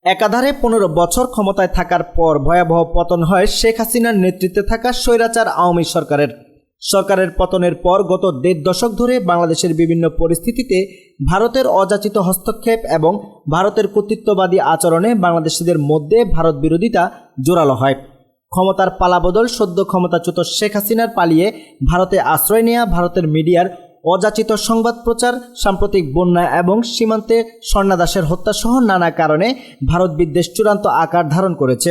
একাধারে ১৫ বছর ক্ষমতায় থাকার পর ভয়াবহ পতন হয় শেখ হাসিনার নেতৃত্বে থাকা স্বৈরাচার আওয়ামী সরকারের পতনের পর গত ১.৫ দশক ধরে বাংলাদেশের বিভিন্ন পরিস্থিতিতে ভারতের অযাচিত হস্তক্ষেপ এবং ভারতের কর্তৃত্ববাদী আচরণে বাংলাদেশিদের মধ্যে ভারত বিরোধিতা জোরালো হয়। ক্ষমতার পালাবদল সদ্য ক্ষমতাচ্যুত শেখ হাসিনার পালিয়ে ভারতে আশ্রয় নেওয়া ভারতের মিডিয়ার অযাচিত সংবাদ প্রচার, সাম্প্রতিক বন্যা এবং সীমান্তে স্বর্ণা দাসের হত্যাসহ নানা কারণে ভারত বিদ্বেষ চূড়ান্ত আকার ধারণ করেছে।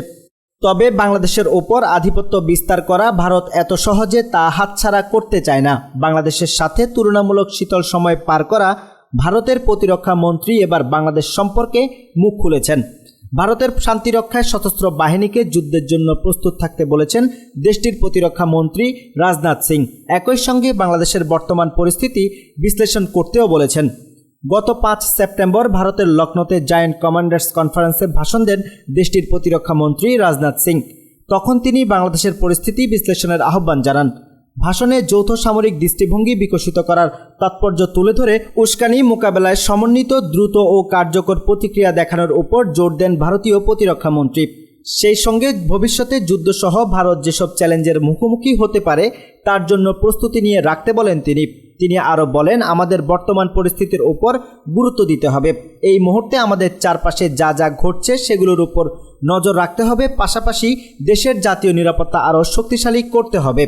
তবে বাংলাদেশের ওপর আধিপত্য বিস্তার করা ভারত এত সহজে তা হাতছাড়া করতে চায় না। বাংলাদেশের সাথে তুলনামূলক শীতল সময় পার করা ভারতের প্রতিরক্ষা মন্ত্রী এবার বাংলাদেশ সম্পর্কে মুখ খুলেছেন। ভারতের শান্তিরক্ষায় সশস্ত্র বাহিনীকে যুদ্ধের জন্য প্রস্তুত থাকতে বলেছেন দেশটির প্রতিরক্ষা মন্ত্রী রাজনাথ সিং। একই সঙ্গে বাংলাদেশের বর্তমান পরিস্থিতি বিশ্লেষণ করতেও বলেছেন। গত ৫ সেপ্টেম্বর ভারতের লখনৌতে জয়েন্ট কমান্ডার্স কনফারেন্সে ভাষণ দেন দেশটির প্রতিরক্ষা মন্ত্রী রাজনাথ সিং। তখন তিনি বাংলাদেশের পরিস্থিতি বিশ্লেষণের আহ্বান জানান। ভাষণে যৌথ সামরিক দৃষ্টিভঙ্গি বিকশিত করার তাৎপর্য তুলে ধরে উস্কানি মোকাবেলায় সমন্বিত, দ্রুত ও কার্যকর প্রতিক্রিয়া দেখানোর উপর জোর দেন ভারতীয় প্রতিরক্ষা মন্ত্রী। সেই সঙ্গে ভবিষ্যতে যুদ্ধসহ ভারত যেসব চ্যালেঞ্জের মুখোমুখি হতে পারে তার জন্য প্রস্তুতি নিয়ে রাখতে বলেন তিনি আরও বলেন, আমাদের বর্তমান পরিস্থিতির উপর গুরুত্ব দিতে হবে। এই মুহূর্তে আমাদের চারপাশে যা যা ঘটছে সেগুলোর উপর নজর রাখতে হবে, পাশাপাশি দেশের জাতীয় নিরাপত্তা আরও শক্তিশালী করতে হবে।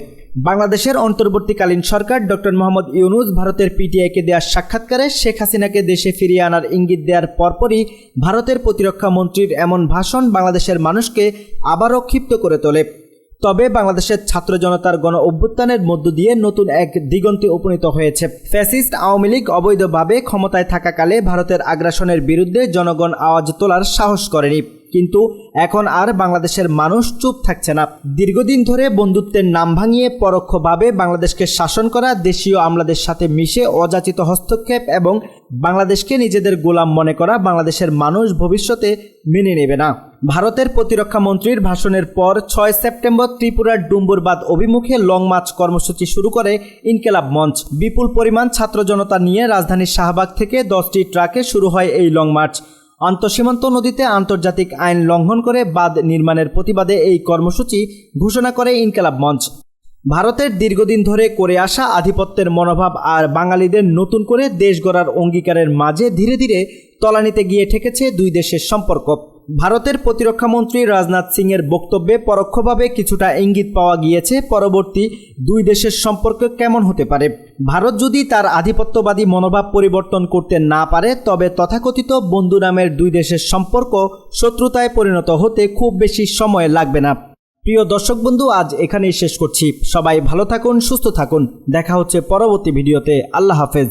বাংলাদেশের অন্তর্বর্তীকালীন সরকার ডক্টর মোহাম্মদ ইউনূস ভারতের পিটিআইকে দেওয়া সাক্ষাৎকারে শেখ হাসিনাকে দেশে ফিরিয়ে আনার ইঙ্গিত দেওয়ার পরপরই ভারতের প্রতিরক্ষা মন্ত্রীর এমন ভাষণ বাংলাদেশের মানুষকে আবারও ক্ষিপ্ত করে তোলে। তবে বাংলাদেশের ছাত্র জনতার গণ অভ্যুত্থানের মধ্য দিয়ে নতুন এক দিগন্তে উপনীত হয়েছে। ফ্যাসিস্ট আওয়ামী লীগ অবৈধভাবে ক্ষমতায় থাকাকালে ভারতের আগ্রাসনের বিরুদ্ধে জনগণ আওয়াজ তোলার সাহস করেনি, কিন্তু এখন আর বাংলাদেশের মানুষ চুপ থাকছে না। দীর্ঘদিন ধরে বন্ধুত্বের নাম ভাঙিয়ে পরোক্ষভাবে বাংলাদেশকে শাসন করা দেশীয় আমলাদের সাথে মিশে অযাচিত হস্তক্ষেপ এবং বাংলাদেশকে নিজেদের গোলাম মনে করা বাংলাদেশের মানুষ ভবিষ্যতে মেনে নেবে না। ভারতের প্রতিরক্ষা মন্ত্রীর ভাষণের পর ৬ সেপ্টেম্বর ত্রিপুরার ডুম্বুরবাদ অভিমুখে লং মার্চ কর্মসূচি শুরু করে ইনকিলাব মঞ্চ। বিপুল পরিমাণ ছাত্র জনতা নিয়ে রাজধানীর শাহবাগ থেকে ১০টি ট্রাকে শুরু হয় এই লং মার্চ। আন্তঃসীমান্ত নদীতে আন্তর্জাতিক আইন লঙ্ঘন করে বাঁধ নির্মাণের প্রতিবাদে এই কর্মসূচি ঘোষণা করে ইনকিলাব মঞ্চ। ভারতের দীর্ঘদিন ধরে করে আসা আধিপত্যের মনোভাব আর বাঙালিদের নতুন করে দেশ গড়ার অঙ্গীকারের মাঝে ধীরে ধীরে তলানিতে গিয়ে ঠেকেছে দুই দেশের সম্পর্ক। ভারতের প্রতিরক্ষা মন্ত্রী রাজনাথ সিংয়ের বক্তব্যে পরোক্ষভাবে কিছুটা ইঙ্গিত পাওয়া গিয়েছে পরবর্তী দুই দেশের সম্পর্ক কেমন হতে পারে। ভারত যদি তার আধিপত্যবাদী মনোভাব পরিবর্তন করতে না পারে তবে তথাকথিত বন্ধু নামের দুই দেশের সম্পর্ক শত্রুতায় পরিণত হতে খুব বেশি সময় লাগবে না। প্রিয় দর্শক বন্ধু, আজ এখানেই শেষ করছি। সবাই ভালো থাকুন, সুস্থ থাকুন। দেখা হচ্ছে পরবর্তী ভিডিওতে। আল্লাহ হাফেজ।